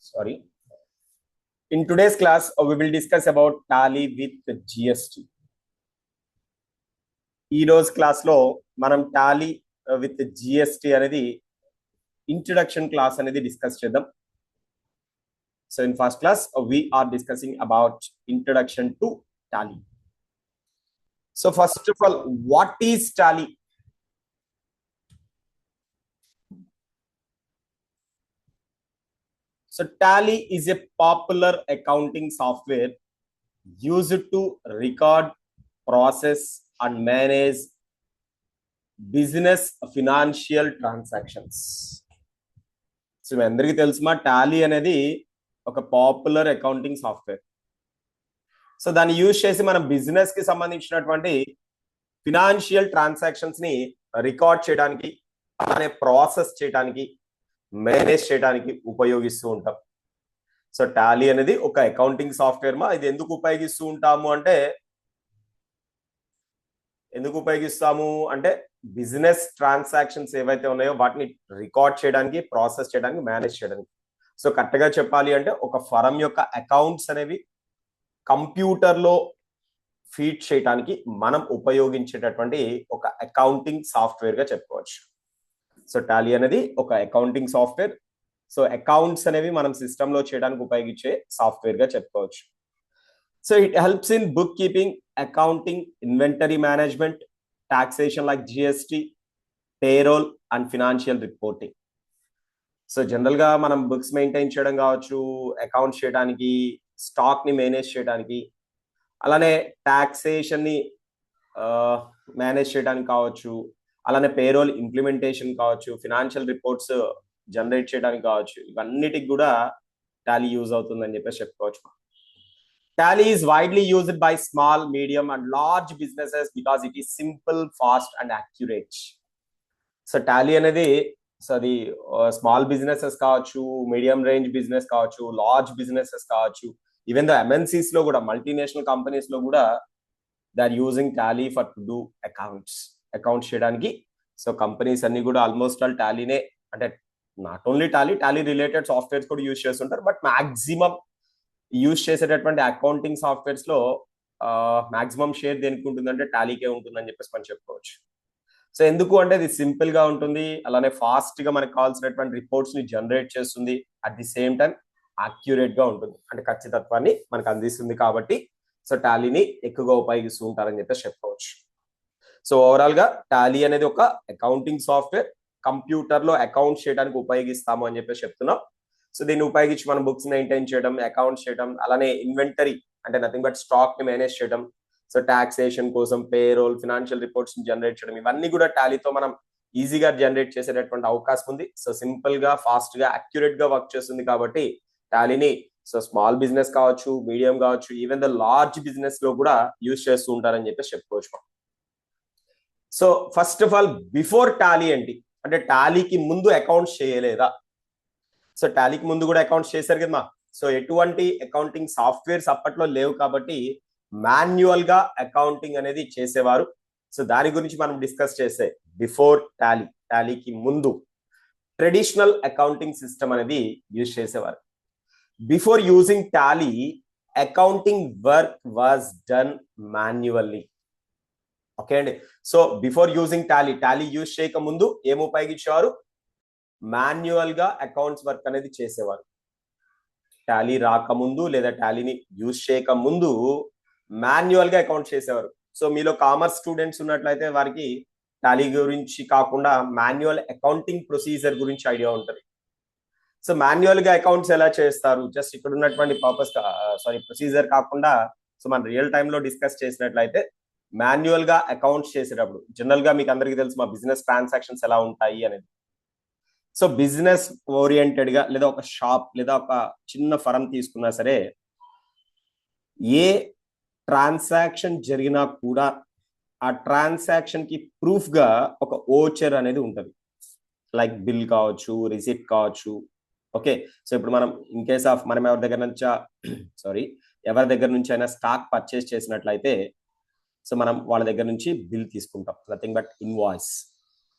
Sorry. In today's class, we will discuss about Tally with GST. ఈ రోజు class లో మనం టాలీ విత్ జిఎస్టి అనేది ఇంట్రడక్షన్ క్లాస్ అనేది డిస్కస్ చేద్దాం. So in first class we are discussing about introduction to tally. So first of all, what is tally? So tally is a popular accounting software used to record, process and manage business financial transactions. So మీ అందరికీ తెలుసుమా Tally అనేది ఒక popular accounting software. So దాన్ని use చేసి మనం business కి సంబంధించినటువంటి ఫినాన్షియల్ ట్రాన్సాక్షన్స్ ని రికార్డ్ చేయడానికి, అలానే ప్రాసెస్ చేయడానికి, మేనేజ్ చేయడానికి ఉపయోగిస్తూ ఉంటాం. సో టాలీ అనేది ఒక అకౌంటింగ్ సాఫ్ట్వేర్ మా. ఇది ఎందుకు ఉపయోగిస్తూ ఉంటాము అంటే బిజినెస్ ట్రాన్సాక్షన్స్ ఏవైతే ఉన్నాయో వాటిని రికార్డ్ చేయడానికి, ప్రాసెస్ చేయడానికి, మేనేజ్ చేయడానికి. సో కరెక్ట్ గా చెప్పాలి అంటే ఒక ఫర్మ్ యొక్క అకౌంట్స్ అనేవి కంప్యూటర్ లో ఫీడ్ చేయడానికి మనం ఉపయోగించేటటువంటి ఒక అకౌంటింగ్ సాఫ్ట్వేర్ గా చెప్పుకోవచ్చు. సో టాలీ అనేది ఒక అకౌంటింగ్ సాఫ్ట్వేర్. సో అకౌంట్స్ అనేవి మనం సిస్టమ్ లో చేయడానికి ఉపయోగించే సాఫ్ట్వేర్ గా చెప్పుకోవచ్చు. So it helps in bookkeeping, accounting, inventory management, taxation like GST, payroll and financial reporting. So general గా మనం బుక్స్ మెయింటైన్ చేయడం కావచ్చు, అకౌంట్స్ చేయడానికి, స్టాక్ ని మేనేజ్ చేయడానికి, అలానే టాక్సేషన్ ని మేనేజ్ చేయడానికి కావచ్చు, అలానే పేరోల్ ఇంప్లిమెంటేషన్ కావచ్చు, ఫినాన్షియల్ రిపోర్ట్స్ జనరేట్ చేయడానికి కావచ్చు, ఇవన్నిటికి కూడా టాలీ యూజ్ అవుతుందని చెప్పేసి చెప్పుకోవచ్చు. Tally is widely used by small, medium and large businesses because it is simple, fast and accurate. So tally అనేది అది స్మాల్ బిజినెసెస్ కావచ్చు, మీడియం రేంజ్ బిజినెస్ కావచ్చు, లార్జ్ బిజినెసెస్ కావచ్చు, ఈవెన్ ద MNCs లో కూడా, మల్టీనేషనల్ కంపెనీస్ లో కూడా they are using Tally for to do accounts చేయడానికి. సో కంపెనీస్ అన్ని కూడా ఆల్మోస్ట్ ఆల్ టాలీనే, అంటే not only Tally related softwares కూడా యూజ్ చేస్తుంటారు, బట్ మాక్సిమం యూజ్ చేసేటటువంటి అకౌంటింగ్ సాఫ్ట్వేర్స్ లో మాక్సిమం షేర్ దేనికి ఉంటుందంటే టాలీకే ఉంటుందని చెప్పేసి మనం చెప్పుకోవచ్చు. సో ఎందుకు అంటే ఇది సింపుల్ గా ఉంటుంది, అలానే ఫాస్ట్ గా మనకు కావాల్సినటువంటి రిపోర్ట్స్ ని జనరేట్ చేస్తుంది, at the same time accurate గా ఉంటుంది, అంటే ఖచ్చితత్వాన్ని మనకు అందిస్తుంది. కాబట్టి సో టాలీని ఎక్కువగా ఉపయోగిస్తూ ఉంటారని చెప్పేసి చెప్పుకోవచ్చు. సో ఓవరాల్ గా టాలీ అనేది ఒక అకౌంటింగ్ సాఫ్ట్వేర్, కంప్యూటర్ లో అకౌంట్స్ చేయడానికి ఉపయోగిస్తాము అని చెప్పేసి చెప్తున్నాం. సో దీన్ని ఉపయోగించి మనం బుక్స్ మెయింటైన్ చేయడం, అకౌంట్స్ చేయడం, అలానే ఇన్వెంటరీ అంటే నథింగ్ బట్ స్టాక్ ని మేనేజ్ చేయడం, సో టాక్సేషన్ కోసం పేరోల్, ఫినాన్షియల్ రిపోర్ట్స్ జనరేట్ చేయడం, ఇవన్నీ కూడా టాలీతో మనం ఈజీగా జనరేట్ చేసేటటువంటి అవకాశం ఉంది. సో సింపుల్ గా, ఫాస్ట్ గా, అక్యురేట్ గా వర్క్ చేస్తుంది. కాబట్టి టాలీని సో స్మాల్ బిజినెస్ కావచ్చు, మీడియం కావచ్చు, ఈవెన్ ద లార్జ్ బిజినెస్ లో కూడా యూజ్ చేస్తూ ఉంటారని చెప్పేసి చెప్పుకోవచ్చు. So first of all before Tally ఏంటి అంటే టాలీకి ముందు అకౌంట్స్ చేయలేదా? సో టాలీకి ముందు కూడా అకౌంట్స్ చేశారు కదమ్మా. సో ఎటువంటి అకౌంటింగ్ సాఫ్ట్వేర్స్ అప్పట్లో లేవు కాబట్టి మాన్యువల్ గా అకౌంటింగ్ అనేది చేసేవారు. సో దాని గురించి మనం డిస్కస్ చేసే బిఫోర్ టాలీకి ముందు ట్రెడిషనల్ అకౌంటింగ్ సిస్టమ్ అనేది యూజ్ చేసేవారు. Before using Tally, accounting work was done manually. Okay అండి. So before using Tally use చేయక ముందు ఏం ఉపయోగించేవారు? మాన్యువల్ గా అకౌంట్స్ వర్క్ అనేది చేసేవారు. టాలీ రాకముందు లేదా టాలీని యూజ్ చేయక ముందు మాన్యువల్ గా అకౌంట్స్ చేసేవారు. సో మీలో కామర్స్ స్టూడెంట్స్ ఉన్నట్లయితే వారికి టాలీ గురించి కాకుండా మాన్యువల్ అకౌంటింగ్ ప్రొసీజర్ గురించి ఐడియా ఉంటుంది. సో మాన్యువల్ గా అకౌంట్స్ ఎలా చేస్తారు, జస్ట్ ఇక్కడ ఉన్నటువంటి ప్రొసీజర్ కాకుండా సో మనం రియల్ టైమ్ లో డిస్కస్ చేసినట్లయితే మాన్యువల్ గా అకౌంట్స్ చేసేటప్పుడు జనరల్ గా మీకు అందరికీ తెలుసు మా బిజినెస్ ట్రాన్సాక్షన్స్ ఎలా ఉంటాయి అనేది. సో బిజినెస్ ఓరియంటెడ్ గా లేదా ఒక షాప్ లేదా ఒక చిన్న ఫర్మ్ తీసుకున్నా సరే, ఏ ట్రాన్సాక్షన్ జరిగినా కూడా ఆ ట్రాన్సాక్షన్ కి ప్రూఫ్ గా ఒక ఓచర్ అనేది ఉంటుంది. లైక్ బిల్ కావచ్చు, రిసిప్ట్ కావచ్చు. ఓకే. సో ఇప్పుడు మనం ఇన్ కేస్ ఆఫ్ మనం ఎవరి దగ్గర నుంచి అయినా స్టాక్ పర్చేస్ చేసినట్లయితే సో మనం వాళ్ళ దగ్గర నుంచి బిల్ తీసుకుంటాం, nothing but invoice.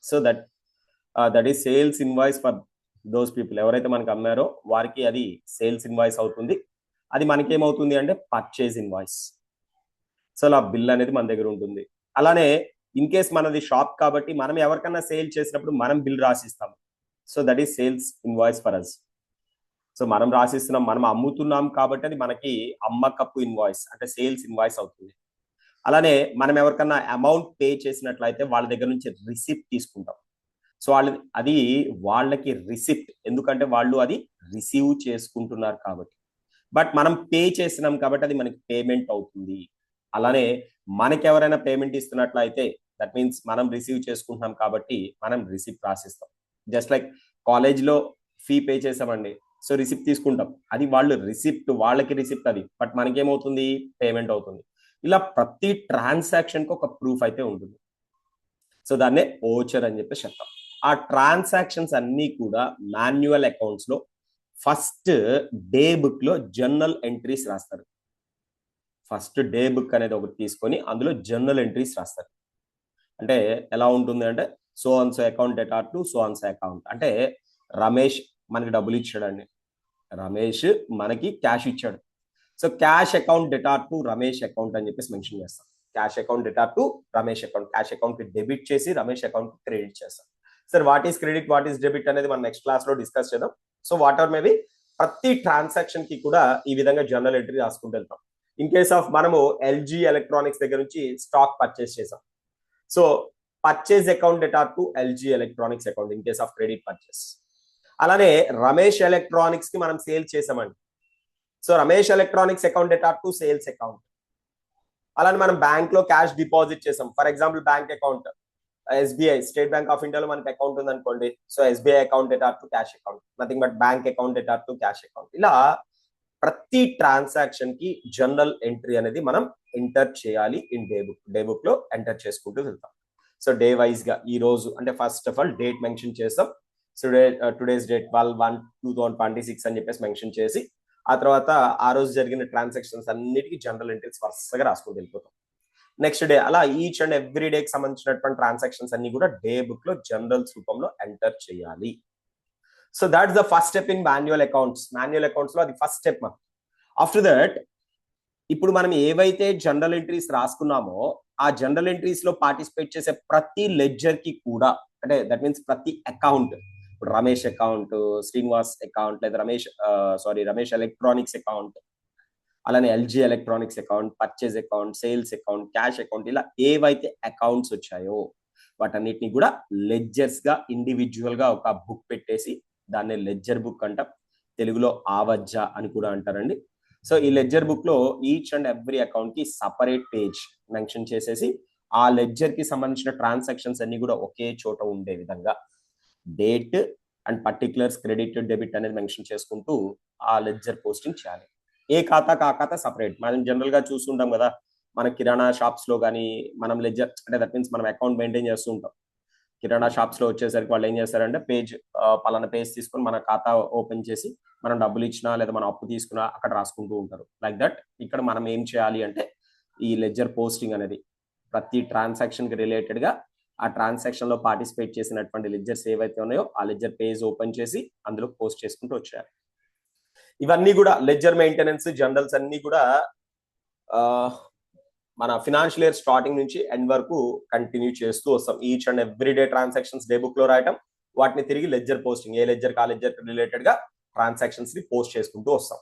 So that is sales invoice for those people ఎవరైతే మనకు అమ్మారో వారికి అది సేల్స్ ఇన్వాయిస్ అవుతుంది. అది మనకేమవుతుంది అంటే పర్చేజ్ ఇన్వాయిస్. సో అలా బిల్ అనేది మన దగ్గర ఉంటుంది. అలానే ఇన్ కేస్ మనది షాప్ కాబట్టి మనం ఎవరికన్నా సేల్ చేసినప్పుడు మనం బిల్ రాసిస్తాం. So that is sales invoice for us. So మనం రాసిస్తున్నాం, మనం అమ్ముతున్నాం కాబట్టి అది మనకి అమ్మకపు ఇన్వాయిస్ అంటే సేల్స్ ఇన్వాయిస్ అవుతుంది. అలానే మనం ఎవరికన్నా అమౌంట్ పే చేసినట్లయితే వాళ్ళ దగ్గర నుంచి రిసిప్ట్ తీసుకుంటాం. సో అది వాళ్ళకి రిసిప్ట్, ఎందుకంటే వాళ్ళు అది రిసీవ్ చేసుకుంటున్నారు కాబట్టి. బట్ మనం పే చేసినాం కాబట్టి అది మనకి పేమెంట్ అవుతుంది. అలానే మనకి ఎవరైనా పేమెంట్ ఇస్తున్నట్లయితే దట్ మీన్స్ మనం రిసీవ్ చేసుకుంటున్నాం కాబట్టి మనం రిసిప్ట్ రాసిస్తాం. జస్ట్ లైక్ కాలేజ్లో ఫీ పే చేసామండి, సో రిసిప్ట్ తీసుకుంటాం, అది వాళ్ళు రిసిప్ట్, వాళ్ళకి రిసిప్ట్ అది, బట్ మనకేమవుతుంది పేమెంట్ అవుతుంది. ఇలా ప్రతి ట్రాన్సాక్షన్ కి ఒక ప్రూఫ్ అయితే ఉంటుంది. సో దాన్నే ఓచర్ అని చెప్పి చెప్తాం. ఆ ట్రాన్సాక్షన్స్ అన్ని కూడా మాన్యువల్ అకౌంట్స్ లో ఫస్ట్ డే బుక్ లో జర్నల్ ఎంట్రీస్ రాస్తారు. ఫస్ట్ డే బుక్ అనేది ఒకటి తీసుకొని అందులో జర్నల్ ఎంట్రీస్ రాస్తారు. అంటే ఎలా ఉంటుంది అంటే so and so account data to so and so account, అంటే రమేష్ మనకి డబ్బులు ఇచ్చాడండి, రమేష్ మనకి క్యాష్ ఇచ్చాడు, so cash account data to Ramesh account అని చెప్పేసి మెన్షన్ చేస్తాం. Cash account data to Ramesh account, cash account కి డెబిట్ చేసి రమేష్ అకౌంట్ కి క్రెడిట్ చేస్తాం. Sir what is credit, what is debit అనేది మనం నెక్స్ట్ క్లాస్ లో డిస్కస్ చేద్దాం. సో వాట్ ఆర్ మేబీ ప్రతి ట్రాన్సాక్షన్ కి కూడా ఈ విధంగా జర్నల్ ఎంట్రీ రాసుకుంటూ వెళ్తాం. ఇన్ కేస్ ఆఫ్ మనము ఎల్జీ ఎలక్ట్రానిక్స్ దగ్గర నుంచి స్టాక్ పర్చేస్ చేసాం, so purchase account data to LG electronics account in case of credit purchase. అలానే రమేష్ ఎలక్ట్రానిక్స్ కి మనం సేల్ చేసామండి, so Ramesh electronics account data to sales account. అలానే మనం బ్యాంక్ లో క్యాష్ డిపాజిట్ చేసాం, for example bank account SBI state bank of ఇండియాలో మనకి అకౌంట్ ఉంది అనుకోండి, so SBI account data to cash account, nothing but bank account data to cash account. ఇలా ప్రతి ట్రాన్సాక్షన్ కి జర్నల్ ఎంట్రీ అనేది మనం ఎంటర్ చేయాలి ఇన్ డే బుక్ లో ఎంటర్ చేసుకుంటూ వెళ్తాం. సో డే వైజ్ గా ఈ రోజు అంటే first of all date mention చేస్తాం. సో టుడేస్ డేట్ 12/1/2026 అని చెప్పేసి మెన్షన్ చేసి ఆ తర్వాత ఆ రోజు జరిగిన ట్రాన్సాక్షన్స్ అన్నిటికీ జనరల్ ఎంట్రీస్ వరుసగా రాసుకుంటూ వెళ్ళిపోతాం. నెక్స్ట్ డే అలా ఈచ్ అండ్ ఎవ్రీ డేకి సంబంధించినటువంటి ట్రాన్సాక్షన్స్ అన్ని కూడా డే బుక్ లో జనరల్స్ రూపంలో ఎంటర్ చేయాలి. So that's the first step in manual accounts. Manual accounts లో అది ఫస్ట్ స్టెప్. ఆఫ్టర్ దట్ ఇప్పుడు మనం ఏవైతే జనరల్ ఎంట్రీస్ రాసుకున్నామో ఆ జనరల్ ఎంట్రీస్ లో పార్టిసిపేట్ చేసే ప్రతి లెడ్జర్ కి కూడా, అంటే దట్ మీన్స్ ప్రతి అకౌంట్, ఇప్పుడు రమేష్ అకౌంట్, శ్రీనివాస్ అకౌంట్, లేదా రమేష్ ఎలక్ట్రానిక్స్ అకౌంట్, అలానే LG electronics account, purchase account, sales account, cash account, ఇలా ఏవైతే అకౌంట్స్ వచ్చాయో వాటన్నిటిని కూడా లెడ్జర్స్ గా ఇండివిజువల్ గా ఒక బుక్ పెట్టేసి దాన్ని లెడ్జర్ బుక్ అంటాం, తెలుగులో ఆవజ్జ అని కూడా అంటారండి. సో ఈ లెడ్జర్ బుక్ లో ఈచ్ అండ్ ఎవ్రీ అకౌంట్ కి సపరేట్ పేజ్ మెన్షన్ చేసేసి ఆ లెడ్జర్ కి సంబంధించిన ట్రాన్సాక్షన్స్ అన్ని కూడా ఒకే చోట ఉండే విధంగా date and particulars, credit, debit అనేది మెన్షన్ చేసుకుంటూ ఆ లెడ్జర్ పోస్టింగ్ చేయాలి. ఏ ఖాతాకి ఆ ఖాతా సపరేట్. మనం జనరల్ గా చూస్తుంటాం కదా, మన కిరాణా షాప్స్ లో కానీ మనం లెడ్జర్ అంటే దట్ మీన్స్ మనం అకౌంట్ మెయింటైన్ చేస్తూ ఉంటాం. కిరాణా షాప్స్ లో వచ్చేసరికి వాళ్ళు ఏం చేస్తారంటే పలానా పేజ్ తీసుకొని మన ఖాతా ఓపెన్ చేసి మనం డబ్బులు ఇచ్చినా లేదా మనం అప్పు తీసుకున్నా అక్కడ రాసుకుంటూ ఉంటారు. లైక్ దట్ ఇక్కడ మనం ఏం చేయాలి అంటే ఈ లెడ్జర్ పోస్టింగ్ అనేది ప్రతి ట్రాన్సాక్షన్ కి రిలేటెడ్ గా ఆ ట్రాన్సాక్షన్ లో పార్టిసిపేట్ చేసినటువంటి లెడ్జర్స్ ఏవైతే ఉన్నాయో ఆ లెడ్జర్ పేజ్ ఓపెన్ చేసి అందులో పోస్ట్ చేసుకుంటూ వచ్చేయాలి. ఇవన్నీ కూడా లెడ్జర్ మెయింటెనెన్స్ జనరల్స్ అన్ని కూడా మన ఫినాన్షియల్ ఇయర్ స్టార్టింగ్ నుంచి ఎండ్ వరకు కంటిన్యూ చేస్తూ వస్తాం. Each and every day transactions day book లో రాయటం, వాటిని తిరిగి లెడ్జర్ పోస్టింగ్, ఏ లెడ్జర్ కా లెడ్జర్ రిలేటెడ్ గా ట్రాన్సాక్షన్స్ ని పోస్ట్ చేసుకుంటూ వస్తాం.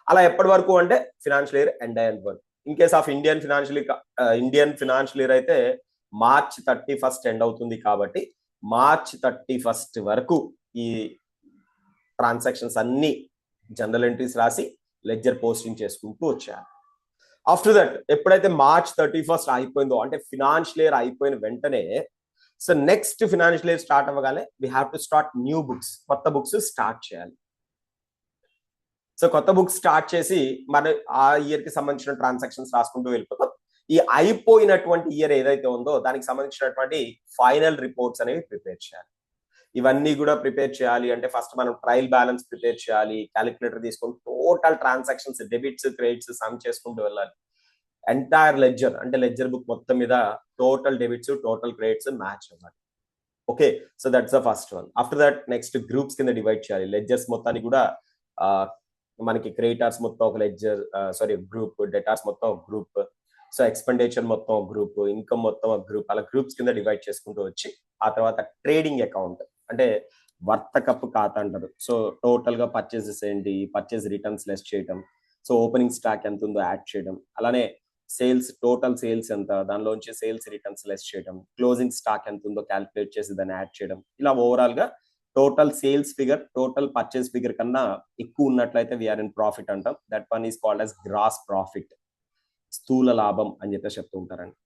అలా ఎప్పటి వరకు అంటే ఫినాన్షియల్ ఇయర్ ఎండ్ అయ్యేంత వరకు. In case of Indian financial year అయితే March 31 ఎండ్ అవుతుంది కాబట్టి March 31 వరకు ఈ ట్రాన్సాక్షన్స్ అన్ని జనరల్ ఎంట్రీస్ రాసి లెడ్జర్ పోస్టింగ్ చేసుకుంటూ వచ్చారు. ఆఫ్టర్ దట్ ఎప్పుడైతే March 31 అయిపోయిందో అంటే ఫినాన్షియల్ ఇయర్ అయిపోయిన వెంటనే so next financial year start అవ్వగానే we have to start new books, కొత్త బుక్స్ స్టార్ట్ చేయాలి. సో కొత్త బుక్స్ స్టార్ట్ చేసి మన ఆ ఇయర్ కి సంబంధించిన ట్రాన్సాక్షన్స్ రాసుకుంటూ వెళ్ళిపోతాం. ఈ అయిపోయినటువంటి ఇయర్ ఏదైతే ఉందో దానికి సంబంధించినటువంటి ఫైనల్ రిపోర్ట్స్ అనేవి ప్రిపేర్ చేయాలి. ఇవన్నీ కూడా ప్రిపేర్ చేయాలి అంటే ఫస్ట్ మనం ట్రయల్ బ్యాలెన్స్ ప్రిపేర్ చేయాలి, క్యాలిక్యులేటర్ తీసుకొని total transactions debits credits sum చేసుకుంటూ వెళ్ళాలి. ఎంటైర్ లెడ్జర్ అంటే లెడ్జర్ బుక్ మొత్తం మీద total debits total credits match అవ్వాలి. Okay, so that's the first one. After that next groups కింద డివైడ్ చేయాలి. లెడ్జర్స్ మొత్తాన్ని కూడా మనకి క్రెడిటార్స్ మొత్తం ఒక లెడ్జర్, సారీ గ్రూప్, డెటార్స్ మొత్తం ఒక గ్రూప్, సో ఎక్స్పెండిచర్ మొత్తం ఒక గ్రూప్, ఇన్కమ్ మొత్తం ఒక గ్రూప్, అలా గ్రూప్స్ కింద డివైడ్ చేసుకుంటూ వచ్చి ఆ తర్వాత ట్రేడింగ్ అకౌంట్ అంటే వర్తకపు ఖాతా అంటారు. సో టోటల్ గా పర్చేసెస్ ఏంటి, పర్చేస్ రిటర్న్స్ లెస్ చేయడం, సో ఓపెనింగ్ స్టాక్ ఎంత ఉందో యాడ్ చేయడం, అలానే సేల్స్, టోటల్ సేల్స్ ఎంత, దానిలోంచి సేల్స్ రిటర్న్స్ లెస్ చేయడం, క్లోజింగ్ స్టాక్ ఎంత ఉందో క్యాలిక్యులేట్ చేసి దాన్ని యాడ్ చేయడం, ఇలా ఓవరాల్ గా total sales figure total purchase figure కన్నా ఎక్కువ ఉన్నట్లయితే వీఆర్ ఇన్ ప్రాఫిట్ అంటాం. That one is called as gross profit, స్థూల లాభం అని చెప్పేసి చెప్తూ ఉంటారండి.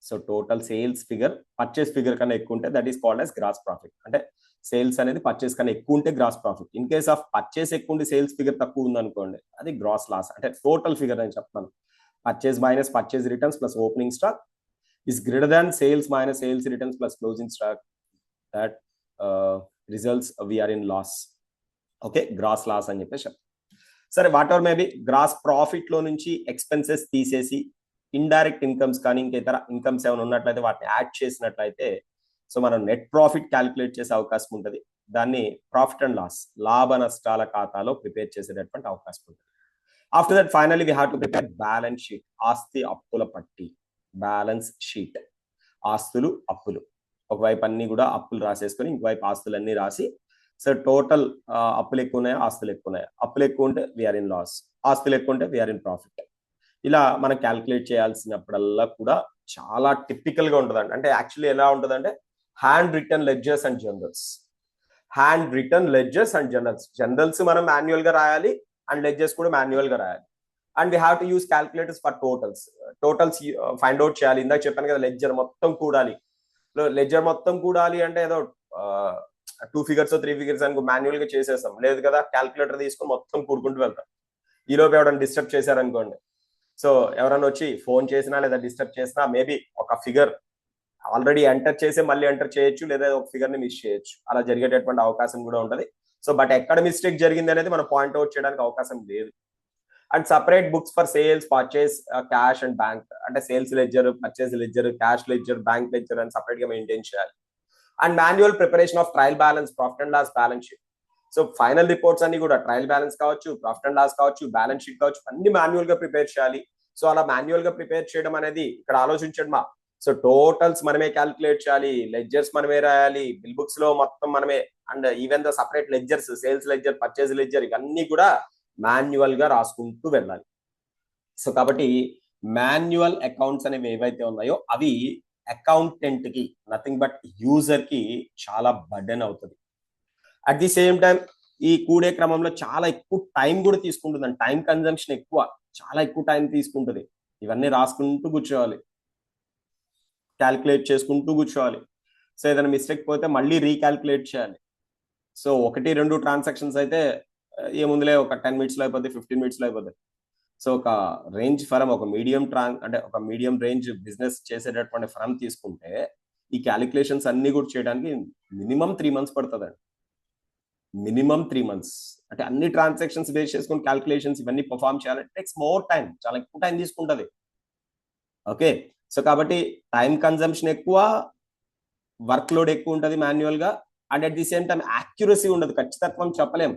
So total sales figure purchase figure కన్నా ఎక్కువ ఉంటే that is called as gross profit. అంటే సేల్స్ అనేది పర్చేస్ కన్నా ఎక్కువ ఉంటే gross profit. In case of purchase ఎక్కువ ఉండి సేల్స్ ఫిగర్ తక్కువ ఉంది అనుకోండి, అది గ్రాస్ లాస్. అంటే టోటల్ ఫిగర్ అని చెప్తాను. Purchase minus purchase returns plus opening stock is greater than sales minus sales returns plus closing stock, that results we are in loss. Okay, gross loss అని చెప్పేసి చెప్తాం. సరే, whatever maybe gross profit లో నుంచి expenses తీసేసి indirect incomes కానీ ఇంకేతర incomes ఏమైనా ఉన్నట్లయితే వాటిని యాడ్ చేసినట్లయితే సో మనం నెట్ ప్రాఫిట్ క్యాలిక్యులేట్ చేసే అవకాశం ఉంటుంది. దాన్ని ప్రాఫిట్ అండ్ లాస్, లాభ నష్టాల ఖాతాలో ప్రిపేర్ చేసేటటువంటి అవకాశం ఉంటుంది. After that finally we have to prepare balance sheet, ఆస్తి అప్పుల పట్టి, బ్యాలెన్స్ షీట్, ఆస్తులు అప్పులు, ఒకవైపు అన్ని కూడా అప్పులు రాసేసుకొని ఇంకోవైపు ఆస్తులన్నీ రాసి, సో టోటల్ అప్పులు ఎక్కువ ఉన్నాయా, ఆస్తులు ఎక్కువ ఉన్నాయా, అప్పులు ఎక్కువ ఉంటే వీఆర్ ఇన్ లాస్, ఆస్తులు ఎక్కువ ఉంటే వీఆర్ ఇన్ ప్రాఫిట్. ఇలా మనం క్యాల్కులేట్ చేయాల్సినప్పుడల్లా కూడా చాలా టిపికల్ గా ఉంటుందండి. అంటే యాక్చువల్లీ ఎలా ఉంటుందంటే hand written ledgers and journals, hand written ledgers and journals. Journals మనం మాన్యువల్ గా రాయాలి అండ్ లెడ్జర్స్ కూడా మాన్యువల్ గా రాయాలి. And we have to use calculators for totals. Totals find out చేయాలి. ఇందాక చెప్పాను కదా, లెడ్జర్ మొత్తం కూడాలి. లెడ్జర్ మొత్తం కూడాలి అంటే ఏదో 2 ఫిగర్స్ 3 ఫిగర్స్ అనుకో మాన్యువల్ గా చేసేస్తాం. లేదు కదా, క్యాల్కులేటర్ తీసుకొని మొత్తం కూడుకుంటూ వెళ్తాం. ఈలోపు ఎవరైనా డిస్టర్బ్ చేశారనుకోండి, సో ఎవరైనా వచ్చి ఫోన్ చేసినా లేదా డిస్టర్బ్ చేసినా మేబీ ఒక ఫిగర్ ఆల్రెడీ ఎంటర్ చేసి మళ్ళీ ఎంటర్ చేయొచ్చు, లేదా ఒక ఫిగర్ ని మిస్ చేయొచ్చు. అలా జరిగేటటువంటి అవకాశం కూడా ఉంటుంది. సో బట్ ఎక్కడ మిస్టేక్ జరిగింది అనేది మనం పాయింట్ అవుట్ చేయడానికి అవకాశం లేదు. And separate books for sales, purchase, cash and bank. అంటే sales ledger, purchase ledger, cash ledger, bank ledger అని సపరేట్ గా మెయింటైన్ చేయాలి. And manual preparation of trial balance, profit and loss, balance sheet. So final reports అన్ని కూడా trial balance కావచ్చు, profit and loss కావచ్చు, balance sheet కావచ్చు, అన్ని manual గా ప్రిపేర్ చేయాలి. సో అలా మాన్యువల్ గా ప్రిపేర్ చేయడం అనేది ఇక్కడ ఆలోచించండి మా. సో టోటల్స్ మనమే క్యాల్కులేట్ చేయాలి, లెడ్జర్స్ మనమే రాయాలి, బిల్ బుక్స్ లో మొత్తం మనమే, and even the separate ledgers, sales ledger, purchase ledger, ఇవన్నీ కూడా మాన్యువల్ గా రాసుకుంటూ వెళ్ళాలి. సో కాబట్టి మాన్యువల్ అకౌంట్స్ అనేవి ఏవైతే ఉన్నాయో అవి అకౌంటెంట్ కి, నథింగ్ బట్ యూజర్ కి చాలా బర్డెన్ అవుతుంది. అట్ ది సేమ్ టైం ఈ కూడే క్రమంలో చాలా ఎక్కువ టైం కూడా తీసుకుంటుంది. టైం కన్జంప్షన్ ఎక్కువ, చాలా ఎక్కువ టైం తీసుకుంటుంది. ఇవన్నీ రాసుకుంటూ కూర్చోవాలి, క్యాల్కులేట్ చేసుకుంటూ కూర్చోవాలి. సో ఏదైనా మిస్టేక్ పోతే మళ్ళీ రీక్యాల్కులేట్ చేయాలి. సో 1-2 ట్రాన్సాక్షన్స్ అయితే ఏముందిలే, ఒక 10 minutes లో అయిపోద్ది, 15 minutes లో అయిపోద్ది. సో ఒక రేంజ్ ఫరం, ఒక మీడియం అంటే ఒక మీడియం రేంజ్ బిజినెస్ చేసేటటువంటి ఫరం తీసుకుంటే ఈ క్యాలిక్యులేషన్స్ అన్ని కూడా చేయడానికి మినిమం 3 months పడుతుందండి. Minimum 3 months. అంటే అన్ని ట్రాన్సాక్షన్స్ బేస్ చేసుకుని క్యాలిక్యులేషన్స్ ఇవన్నీ పర్ఫామ్ చేయాలంటే టేక్స్ మోర్ టైం, చాలా ఎక్కువ టైం తీసుకుంటుంది. ఓకే, సో కాబట్టి టైం కన్జంప్షన్ ఎక్కువ, వర్క్ లోడ్ ఎక్కువ ఉంటుంది మాన్యువల్ గా. And at the same time accuracy ఉండదు, ఖచ్చితత్వం చెప్పలేం.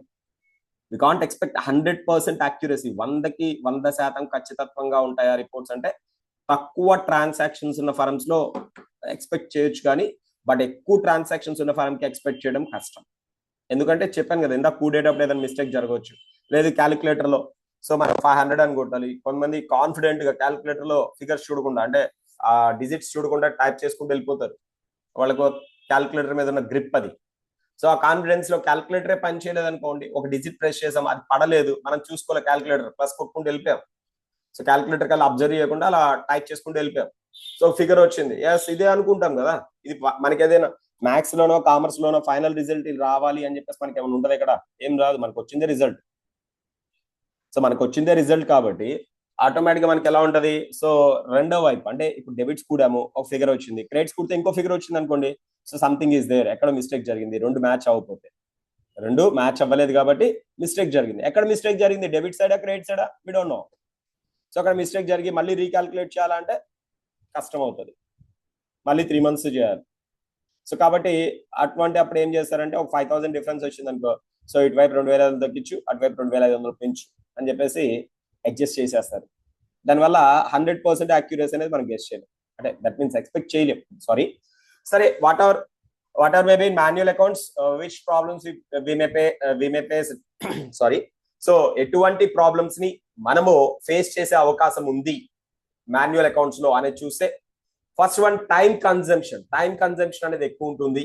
We can't expect 100% accuracy. 100కి 100% ఖచ్చితత్వంగా ఉంటాయా రిపోర్ట్స్ అంటే తక్కువ ట్రాన్సాక్షన్స్ ఉన్న ఫర్మ్స్ లో ఎక్స్పెక్ట్ చేయొచ్చు, కానీ బట్ ఎక్కువ ట్రాన్సాక్షన్స్ ఉన్న ఫర్మ్ కి ఎక్స్పెక్ట్ చేయడం కష్టం. ఎందుకంటే చెప్పాను కదా, ఇందాక కూడేటప్పుడు ఏదైనా మిస్టేక్ జరగవచ్చు, లేదు క్యాలిక్యులేటర్ లో సో మనం 500 అని కొట్టాలి. కొంతమంది కాన్ఫిడెంట్ గా క్యాలిక్యులేటర్ లో ఫిగర్స్ చూడకుండా, అంటే ఆ డిజిట్స్ చూడకుండా టైప్ చేసుకుంటూ వెళ్ళిపోతారు. వాళ్ళకు క్యాలిక్యులేటర్ మీద ఉన్న గ్రిప్ అది. సో ఆ కాన్ఫిడెన్స్ లో క్యాలిక్యులేటరే పని చేయలేదు అనుకోండి, ఒక డిజిట్ ప్రెస్ చేసాం, అది పడలేదు, మనం చూసుకోవాలి, క్యాలిక్యులేటర్ ప్లస్ కొట్టుకుంటూ వెళ్ళిపోయాం. సో క్యాలిక్యులేటర్ కల్లా అబ్జర్వ్ చేయకుండా అలా టైప్ చేసుకుంటూ వెళ్ళిపోయాం. సో ఫిగర్ వచ్చింది, ఎస్ ఇదే అనుకుంటాం కదా. ఇది మనకి ఏదైనా మ్యాథ్స్ లోనో కామర్స్ లోనో ఫైనల్ రిజల్ట్ ఇది రావాలి అని చెప్పేసి మనకి ఏమైనా ఉంటుంది ఇక్కడ? ఏం రాదు, మనకు వచ్చిందే రిజల్ట్. సో మనకు వచ్చిందే రిజల్ట్ కాబట్టి ఆటోమేటిక్ గా మనకి ఎలా ఉంటది, సో రెండో వైపు అంటే ఇప్పుడు డెబిట్స్ కూడాము ఒక ఫిగర్ వచ్చింది, క్రెడిట్స్ కూడితే ఇంకో ఫిగర్ వచ్చింది అనుకోండి, సో సంథింగ్ ఈస్ దేర్, ఎక్కడ మిస్టేక్ జరిగింది, రెండు మ్యాచ్ అవ్వలేదు కాబట్టి మిస్టేక్ జరిగింది. ఎక్కడ మిస్టేక్ జరిగింది, డెబిట్ సైడా క్రెడిట్ సైడా, వి డోంట్ నో. సో అక్కడ మిస్టేక్ జరిగి మళ్ళీ రీకాల్కులేట్ చేయాలంటే కష్టం అవుతుంది, మళ్ళీ 3 months చేయాలి. సో కాబట్టి అటువంటి అప్పుడు ఏం చేస్తారంటే ఒక 5,000 డిఫరెన్స్ వచ్చింది అనుకో, సో ఇటువైపు 2,500 తగ్గించు, అటువైపు 2,500 పెంచు అని చెప్పేసి అడ్జస్ట్ చేసేస్తారు. దానివల్ల 100% యాక్యురసీ అనేది మనం గెస్ చేయలేం, అంటే దట్ మీన్స్ ఎక్స్పెక్ట్ చేయలేం. సారీ, సరే, what are maybe manual accounts which problems we may face sorry. So ఎటువంటి ప్రాబ్లమ్స్ ని మనము ఫేస్ చేసే అవకాశం ఉంది మాన్యువల్ అకౌంట్స్ లో అనేది చూస్తే, ఫస్ట్ వన్ టైం కన్జంప్షన్ అనేది ఎక్కువ ఉంటుంది.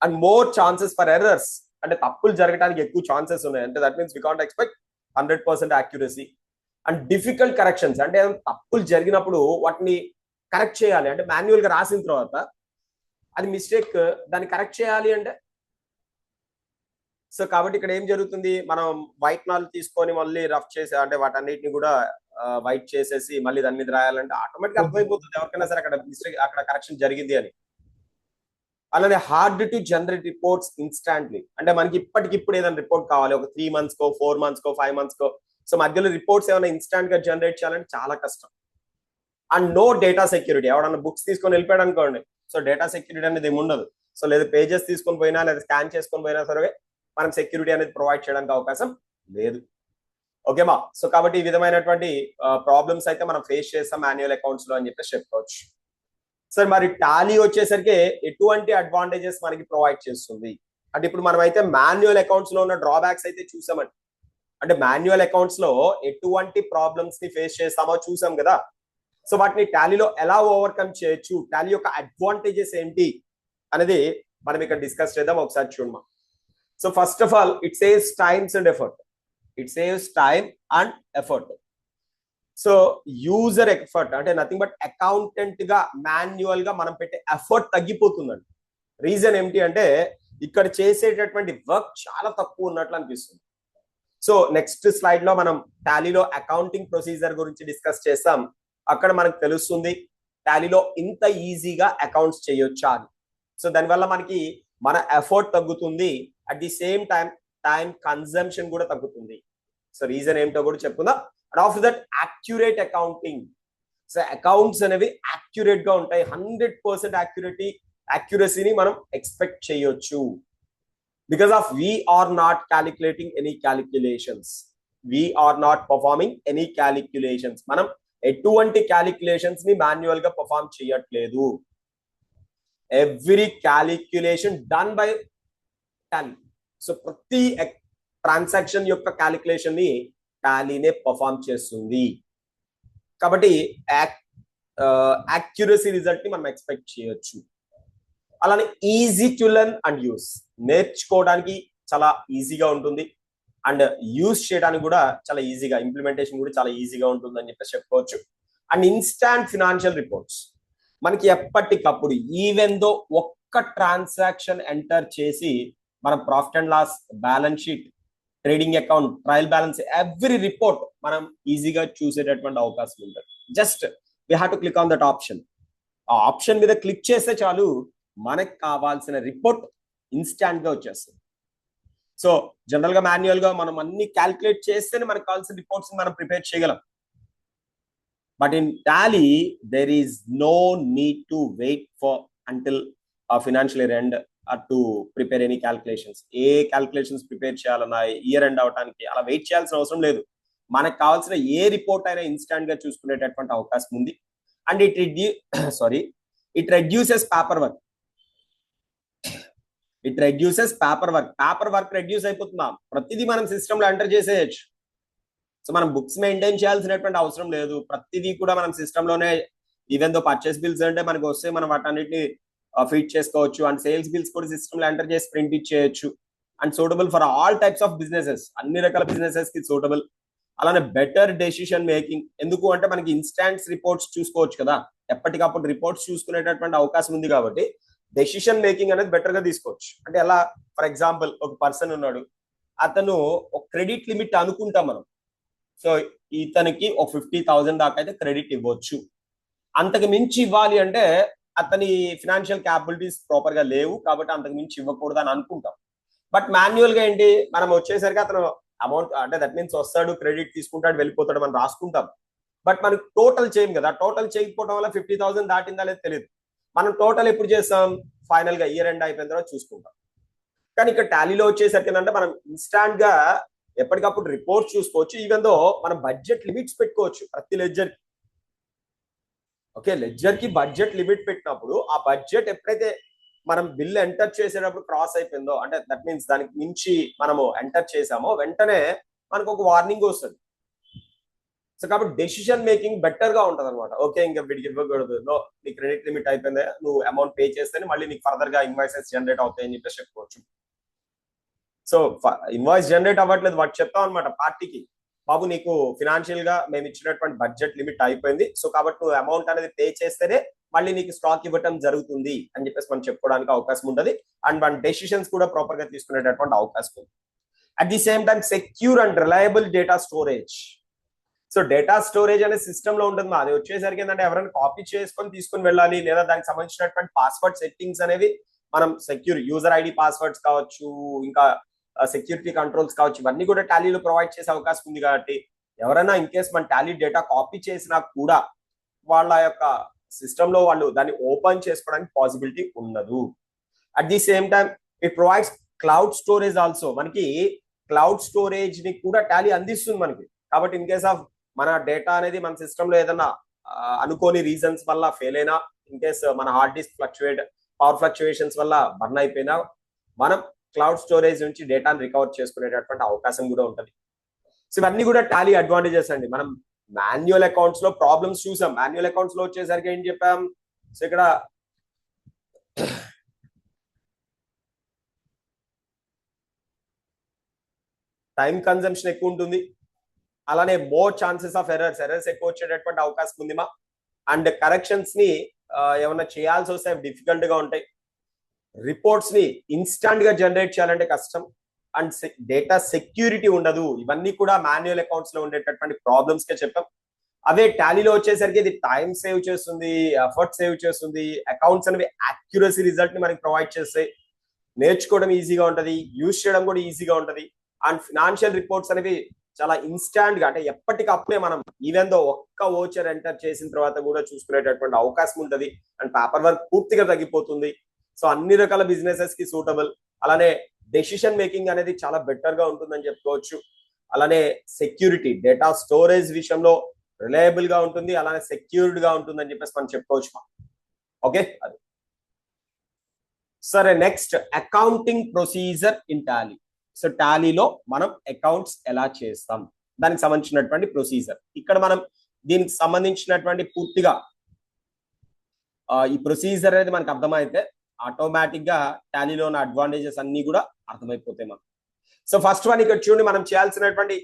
And more chances for errors, అంటే తప్పులు జరగడానికి ఎక్కువ ఛాన్సెస్ ఉన్నాయి. అంటే that means we can't expect 100% accuracy. And difficult corrections, అంటే తప్పులు జరిగినప్పుడు వాటిని కరెక్ట్ చేయాలి, అంటే మాన్యువల్ గా రాసిన తర్వాత అది మిస్టేక్, దాన్ని కరెక్ట్ చేయాలి అంటే. సో కాబట్టి ఇక్కడ ఏం జరుగుతుంది, మనం వైట్ నాల్ తీసుకొని మళ్ళీ రఫ్ చేసి, అంటే వాటన్నిటిని కూడా వైట్ చేసేసి మళ్ళీ దాని మీద రాయాలంటే ఆటోమేటిక్ అర్థమైపోతుంది ఎవరికైనా సరే అక్కడ మిస్టేక్, అక్కడ కరెక్షన్ జరిగింది అని. అలానే hard to generate reports instantly, అంటే మనకి ఇప్పటికిప్పుడు ఏదైనా రిపోర్ట్ కావాలి, ఒక 3 months కో 4 months కో 5 months కో, సో మధ్యలో రిపోర్ట్స్ ఏమైనా ఇన్స్టాంట్ గా జనరేట్ చేయాలంటే చాలా కష్టం. అండ్ నో డేటా సెక్యూరిటీ, ఎవడన్నా బుక్స్ తీసుకొని వెళ్ళిపోయాడు అనుకోండి, సో డేటా సెక్యూరిటీ అనేది ఏమి ఉండదు. సో లేదా పేజెస్ తీసుకొని పోయినా లేదా స్కాన్ చేసుకొని పోయినా సరే మనం సెక్యూరిటీ అనేది ప్రొవైడ్ చేయడానికి అవకాశం లేదు. ఓకేమా? సో కాబట్టి ఈ విధమైనటువంటి ప్రాబ్లమ్స్ అయితే మనం ఫేస్ చేస్తాం మాన్యువల్ అకౌంట్స్ లో అని చెప్పేసి చెప్పుకోవచ్చు. సార్ మరి టాలీ వచ్చేసరికి ఎటువంటి అడ్వాంటేజెస్ మనకి ప్రొవైడ్ చేస్తుంది అంటే, ఇప్పుడు మనం అయితే మాన్యువల్ అకౌంట్స్ లో ఉన్న డ్రాబ్యాక్స్ అయితే చూసామండి. అంటే మాన్యువల్ అకౌంట్స్ లో ఎటువంటి ప్రాబ్లమ్స్ ని ఫేస్ చేస్తామో చూసాం కదా. సో వాటిని టాలీలో ఎలా ఓవర్కమ్ చేయొచ్చు, టాలీ యొక్క అడ్వాంటేజెస్ ఏంటి అనేది మనం ఇక్కడ డిస్కస్ చేద్దాం. ఒకసారి చూడమా. So first of all it saves times and effort. It saves time and effort. So user effort అంటే నథింగ్ బట్ అకౌంటెంట్ గా మాన్యువల్ గా మనం పెట్టే ఎఫర్ట్ తగ్గిపోతుందండి. రీజన్ ఏమిటి అంటే ఇక్కడ చేసేటటువంటి వర్క్ చాలా తక్కువ ఉన్నట్లు అనిపిస్తుంది. సో నెక్స్ట్ స్లైడ్ లో మనం టాలీలో అకౌంటింగ్ ప్రొసీజర్ గురించి డిస్కస్ చేస్తాం. అక్కడ మనకు తెలుస్తుంది టాలీలో ఇంత ఈజీగా అకౌంట్స్ చేయొచ్చా అని. సో దానివల్ల మనకి మన ఎఫర్ట్ తగ్గుతుంది, at the same time consumption కూడా తగ్గుతుంది. సో రీజన్ ఏమిటో కూడా చెప్పుకుందాం. And after that accurate accounting. So accounts అనేవి యాక్యురేట్ గా ఉంటాయి, 100% యాక్యురసీని మనం ఎక్స్పెక్ట్ చేయొచ్చు. Because of we are not calculating any calculations, we are not performing any calculations. మనం ఎటువంటి క్యాలిక్యులేషన్స్ ని మాన్యువల్ గా పర్ఫార్మ్ చేయట్లేదు. Every calculation done by Tally. So ప్రతి ట్రాన్సాక్షన్ యొక్క క్యాలిక్యులేషన్ ని టాలీనే పర్ఫార్మ్ చేస్తుంది. కాబట్టి యాక్యురసీ రిజల్ట్ ని మనం ఎక్స్పెక్ట్ చేయొచ్చు. అలానే easy to learn and use, నేర్చుకోవడానికి చాలా ఈజీగా ఉంటుంది అండ్ యూస్ చేయడానికి కూడా చాలా ఈజీగా, ఇంప్లిమెంటేషన్ కూడా చాలా ఈజీగా ఉంటుంది అని చెప్పేసి చెప్పుకోవచ్చు. అండ్ ఇన్స్టాంట్ ఫినాన్షియల్ రిపోర్ట్స్, మనకి ఎప్పటికప్పుడు ఈవెన్ దో ఒక్క ట్రాన్సాక్షన్ ఎంటర్ చేసి మనం profit and loss, balance sheet, trading account, trial balance, every report మనం ఈజీగా చూసేటటువంటి అవకాశం ఉంటుంది. Just we have to click on that option. ఆ ఆప్షన్ మీద క్లిక్ చేస్తే చాలు మనకు కావాల్సిన రిపోర్ట్ ఇన్స్టాంట్ గా వచ్చేస్తుంది. సో జనరల్ గా మాన్యువల్ గా మనం అన్ని క్యాల్కులేట్ చేస్తేనే మనకు కావాల్సిన రిపోర్ట్స్ మనం ప్రిపేర్ చేయగలం. But in Tally there is no need to wait for until financial year end to prepare any calculations. ఏ క్యాల్కులేషన్స్ ప్రిపేర్ చేయాలన్నా ఇయర్ ఎండ్ అవడానికి అలా వెయిట్ చేయాల్సిన అవసరం లేదు. మనకు కావాల్సిన ఏ రిపోర్ట్ అయినా ఇన్స్టాంట్ గా చూసుకునేటటువంటి అవకాశం ఉంది. And it reduces paper work. It reduces paper work reduce అయిపోతుందా, ప్రతిదీ మనం సిస్టమ్ లో ఎంటర్ చేసేయచ్చు. సో మనం బుక్స్ మెయింటైన్ చేయాల్సినటువంటి అవసరం లేదు, ప్రతిదీ కూడా మనం సిస్టమ్ లోనే, ఈవెన్ దో పర్చేస్ బిల్స్ అంటే మనకు వస్తే మనం వాటన్నిటిని ఫీడ్ చేసుకోవచ్చు. అండ్ సేల్స్ బిల్స్ కూడా సిస్టమ్ లో ఎంటర్ చేసి ప్రింట్ ఇచ్చేయచ్చు. And suitable for all types of businesses, అన్ని రకాల బిజినెసెస్ కి సూటబుల్. అలానే బెటర్ డెసిషన్ మేకింగ్, ఎందుకు అంటే మనకి ఇన్స్టాంట్స్ రిపోర్ట్స్ చూసుకోవచ్చు కదా, ఎప్పటికప్పుడు రిపోర్ట్స్ చూసుకునేటటువంటి అవకాశం ఉంది కాబట్టి డెసిషన్ మేకింగ్ అనేది బెటర్ గా తీసుకోవచ్చు. అంటే ఎలా, ఫర్ ఎగ్జాంపుల్ ఒక పర్సన్ ఉన్నాడు, అతను ఒక క్రెడిట్ లిమిట్ అనుకుంటాం మనం. సో ఇతనికి ఒక 50,000 దాకా అయితే క్రెడిట్ ఇవ్వచ్చు. అంతకు మించి ఇవ్వాలి అంటే అతని ఫినాన్షియల్ క్యాపబిలిటీస్ ప్రాపర్ గా లేవు కాబట్టి అంతకు మించి ఇవ్వకూడదు అని అనుకుంటాం. బట్ మాన్యువల్ గా ఏంటి, మనం వచ్చేసరికి అతను అమౌంట్, అంటే దట్ మీన్స్ వస్తాడు, క్రెడిట్ తీసుకుంటాడు, వెళ్ళిపోతాడు, మనం రాసుకుంటాం. బట్ మనకు టోటల్ చేయం కదా, టోటల్ చేయకపోవడం వల్ల 50,000 దాటిందా లేదు తెలియదు. మనం టోటల్ ఎప్పుడు చేస్తాం, ఫైనల్ గా ఇయర్ ఎండ్ అయిపోయిన తర్వాత చూసుకుంటాం. కానీ ఇక్కడ టాలీలో వచ్చేసరికి ఏంటంటే మనం ఇన్స్టాంట్ గా ఎప్పటికప్పుడు రిపోర్ట్ చూసుకోవచ్చు. ఈవెన్ దో మనం బడ్జెట్ లిమిట్స్ పెట్టుకోవచ్చు ప్రతి లెడ్జర్ కి. ఓకే, లెడ్జర్ కి బడ్జెట్ లిమిట్ పెట్టినప్పుడు ఆ బడ్జెట్ ఎప్పుడైతే మనం బిల్ ఎంటర్ చేసేటప్పుడు క్రాస్ అయిపోయిందో, అంటే దట్ మీన్స్ దానికి మించి మనము ఎంటర్ చేసామో వెంటనే మనకు ఒక వార్నింగ్ వస్తుంది. సో కాబట్టి డెసిషన్ మేకింగ్ బెటర్ గా ఉంటది అనమాట. ఓకే, ఇంకా వీడికి ఇవ్వకూడదు, నో నీ క్రెడిట్ లిమిట్ అయిపోయింది, నువ్వు అమౌంట్ పే చేస్తేనే మళ్ళీ నీకు ఫర్దర్ గా ఇన్వాయిసెస్ జనరేట్ అవుతాయి అని చెప్పేసి చెప్పుకోవచ్చు. సో ఇన్వాయిస్ జనరేట్ అవ్వట్లేదు, వాటి చెప్తాం అనమాట పార్టీకి, బాబు నీకు ఫినాన్షియల్ గా మేము ఇచ్చినటువంటి బడ్జెట్ లిమిట్ అయిపోయింది, సో కాబట్టి నువ్వు అమౌంట్ అనేది పే చేస్తేనే మళ్ళీ నీకు స్టాక్ ఇవ్వటం జరుగుతుంది అని చెప్పేసి మనం చెప్పుకోవడానికి అవకాశం ఉంటుంది. అండ్ మన డెసిషన్స్ కూడా ప్రాపర్ గా తీసుకునేటటువంటి అవకాశం ఉంది. At the same time secure and reliable data storage. So data storage అనే సిస్టమ్ లో ఉంటుంది. అది వచ్చేసరికి ఏంటంటే ఎవరైనా కాపీ చేసుకొని తీసుకుని వెళ్ళాలి, లేదా దానికి సంబంధించినటువంటి పాస్వర్డ్ సెట్టింగ్స్ అనేవి మనం సెక్యూర్ యూజర్ ఐడి పాస్వర్డ్స్ కావచ్చు, ఇంకా సెక్యూరిటీ కంట్రోల్స్ కావచ్చు, ఇవన్నీ కూడా టాలీలో ప్రొవైడ్ చేసే అవకాశం ఉంది. కాబట్టి ఎవరైనా ఇన్ కేస్ మన టాలీ డేటా కాపీ చేసినా కూడా వాళ్ళ యొక్క సిస్టమ్ లో వాళ్ళు దాన్ని ఓపెన్ చేసుకోవడానికి పాసిబిలిటీ ఉండదు. At the same time it provides cloud storage also. మనకి క్లౌడ్ స్టోరేజ్ ని కూడా టాలీ అందిస్తుంది మనకి. కాబట్టి ఇన్ కేస్ ఆఫ్ మన డేటా అనేది మన సిస్టమ్ లో ఏదైనా అనుకోని రీజన్స్ వల్ల ఫెయిల్ అయినా, ఇన్ కేస్ మన హార్డ్ డిస్క్ పవర్ ఫ్లక్చువేషన్స్ వల్ల బర్న్ అయిపోయినా, మనం క్లౌడ్ స్టోరేజ్ నుంచి డేటాను రికవర్ చేసుకునేటటువంటి అవకాశం కూడా ఉంటుంది. సో ఇవన్నీ కూడా టాలీ అడ్వాంటేజెస్ అండి. మనం మాన్యువల్ అకౌంట్స్ లో ప్రాబ్లమ్స్ చూసాం. మాన్యువల్ అకౌంట్స్ లో వచ్చేసరికి ఏం చెప్పాం, సో ఇక్కడ టైం కన్జంప్షన్ ఎక్కువ ఉంటుంది, అలానే మోర్ ఛాన్సెస్ ఆఫ్ ఎర్రర్స్ ఎక్కువ వచ్చేటటువంటి అవకాశం ఉంది మా. అండ్ కరెక్షన్స్ ని ఏమన్నా చేయాల్సి వస్తే డిఫికల్ట్ గా ఉంటాయి. రిపోర్ట్స్ ని ఇన్స్టాంట్ గా జనరేట్ చేయాలంటే కష్టం. అండ్ డేటా సెక్యూరిటీ ఉండదు. ఇవన్నీ కూడా మాన్యువల్ అకౌంట్స్ లో ఉండేటటువంటి ప్రాబ్లమ్స్ కే చెప్పాం. అదే టాలీలో వచ్చేసరికి ఇది టైం సేవ్ చేస్తుంది, ఎఫర్ట్ సేవ్ చేస్తుంది, అకౌంట్స్ అనేవి యాక్యురసీ రిజల్ట్ ని మనకి ప్రొవైడ్ చేస్తాయి, నేర్చుకోవడం ఈజీగా ఉంటది, యూజ్ చేయడం కూడా ఈజీగా ఉంటది. అండ్ ఫినాన్షియల్ రిపోర్ట్స్ అనేవి చాలా ఇన్స్టాంట్ గా, అంటే ఎప్పటికప్పుడే మనం ఈవెన్ దో ఒక్క ఓచర్ ఎంటర్ చేసిన తర్వాత కూడా చూసుకునేటటువంటి అవకాశం ఉంటది. అండ్ పేపర్ వర్క్ పూర్తిగా తగ్గిపోతుంది. సో అన్ని రకాల బిజినెసెస్ కి సూటబుల్. అలానే డెసిషన్ మేకింగ్ అనేది చాలా బెటర్ గా ఉంటుందని చెప్పుకోవచ్చు. అలానే సెక్యూరిటీ, డేటా స్టోరేజ్ విషయంలో రిలయబుల్ గా ఉంటుంది, అలానే సెక్యూర్డ్ గా ఉంటుందని చెప్పేసి మనం చెప్పుకోవచ్చు. ఓకే, అది సరే. Next accounting procedure in Tally. So టాలీలో మనం అకౌంట్స్ ఎలా చేస్తాం, దానికి సంబంధించినటువంటి ప్రొసీజర్. ఇక్కడ మనం దీనికి సంబంధించినటువంటి పూర్తిగా ఈ ప్రొసీజర్ అనేది మనకు అర్థమైతే ఆటోమేటిక్ గా టాలీలో ఉన్న అడ్వాంటేజెస్ అన్ని కూడా అర్థమైపోతాయి మనకు. సో ఫస్ట్ వన్ ఇక్కడ చూడండి, మనం చేయాల్సినటువంటి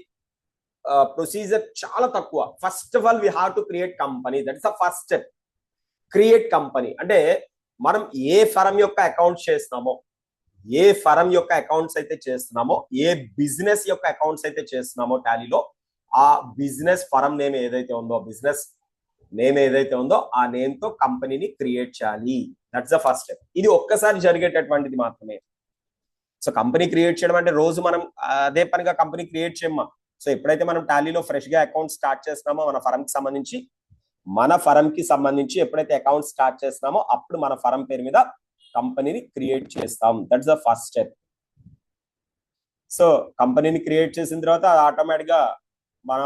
ప్రొసీజర్ చాలా తక్కువ. First of all we have to create company. That is the first step. Create company అంటే మనం ఏ ఫరం యొక్క అకౌంట్స్ చేస్తున్నామో, ఏ ఫరం యొక్క అకౌంట్స్ అయితే చేస్తున్నామో, ఏ బిజినెస్ యొక్క అకౌంట్స్ అయితే చేస్తున్నామో టాలీలో, ఆ బిజినెస్ ఫరం నేమ్ ఏదైతే ఉందో, బిజినెస్ నేమ్ ఏదైతే ఉందో ఆ నేమ్ తో కంపెనీని క్రియేట్ చేయాలి. That's the first step. ఇది ఒక్కసారి జరిగేటటువంటిది మాత్రమే. సో కంపెనీ క్రియేట్ చేయడం అంటే రోజు మనం అదే పనిగా కంపెనీ క్రియేట్ చేయమ్మా. సో ఎప్పుడైతే మనం టాలీలో ఫ్రెష్ గా అకౌంట్ స్టార్ట్ చేస్తున్నామో మన ఫరం కి సంబంధించి ఎప్పుడైతే అకౌంట్ స్టార్ట్ చేస్తున్నామో అప్పుడు మన ఫరం పేరు మీద కంపెనీని క్రియేట్ చేస్తాం. That's the first step. So కంపెనీని క్రియేట్ చేసిన తర్వాత ఆటోమేటిక్ గా మన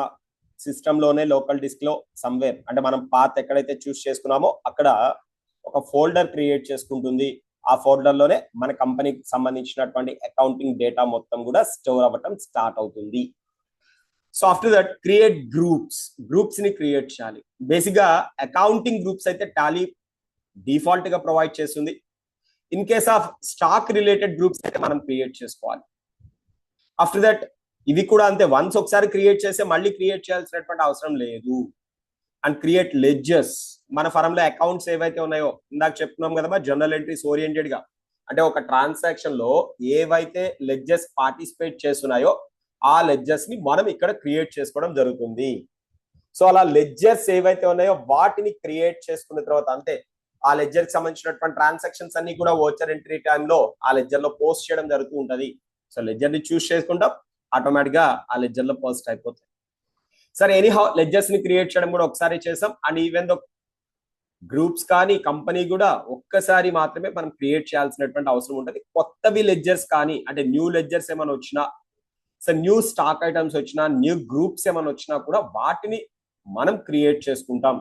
సిస్టమ్ లోనే లోకల్ డిస్క్ లో సమ్వేర్, అంటే మనం పాత్ ఎక్కడైతే చూస్ చేసుకున్నామో అక్కడ ఒక ఫోల్డర్ క్రియేట్ చేసుకుంటుంది. ఆ ఫోల్డర్ లోనే మన కంపెనీకి సంబంధించినటువంటి అకౌంటింగ్ డేటా మొత్తం కూడా స్టోర్ అవ్వటం స్టార్ట్ అవుతుంది. So after that create groups ని క్రియేట్ చేయాలి. బేసిక్ గా అకౌంటింగ్ గ్రూప్స్ అయితే టాలీ డిఫాల్ట్ గా ప్రొవైడ్ చేస్తుంది. In case of stock related groups అయితే మనం క్రియేట్ చేసుకోవాలి. ఆఫ్టర్ దట్ ఇవి కూడా అంతే, వన్స్ ఒకసారి క్రియేట్ చేస్తే మళ్ళీ క్రియేట్ చేయాల్సినటువంటి అవసరం లేదు. And create ledgers. మన ఫరంలో అకౌంట్స్ ఏవైతే ఉన్నాయో ఇందాక చెప్తున్నాం కదా, జనరల్ ఎంట్రీస్ ఓరియంటెడ్ గా, అంటే ఒక ట్రాన్సాక్షన్ లో ఏవైతే లెడ్జర్స్ పార్టిసిపేట్ చేస్తున్నాయో ఆ లెడ్జర్స్ ని మనం ఇక్కడ క్రియేట్ చేసుకోవడం జరుగుతుంది. సో అలా లెడ్జర్స్ ఏవైతే ఉన్నాయో వాటిని క్రియేట్ చేసుకున్న తర్వాత అంతే, ఆ లెడ్జర్ కి సంబంధించినటువంటి ట్రాన్సాక్షన్స్ అన్ని కూడా ఓచర్ ఎంట్రీ టైంలో ఆ లెడ్జర్ లో పోస్ట్ చేయడం జరుగుతూ ఉంటది. సో లెడ్జర్ ని చూస్ చేసుకుంటాం, ఆటోమేటిక్ గా ఆ లెడ్జర్ లో పోస్ట్ అయిపోతుంది. సరే, ఎనీహౌ లెడ్జర్స్ ని క్రియేట్ చేయడం కూడా ఒకసారి చేసాం. అండ్ ఈవెన్ దో గ్రూప్స్ కానీ కంపెనీ కూడా ఒక్కసారి మాత్రమే మనం క్రియేట్ చేయాల్సినటువంటి అవసరం ఉంటుంది. కొత్తవి లెడ్జర్స్ కానీ అంటే న్యూ లెడ్జర్స్ ఏమైనా వచ్చినా, సో న్యూ స్టాక్ ఐటమ్స్ వచ్చినా, న్యూ గ్రూప్స్ ఏమైనా వచ్చినా కూడా వాటిని మనం క్రియేట్ చేసుకుంటాం.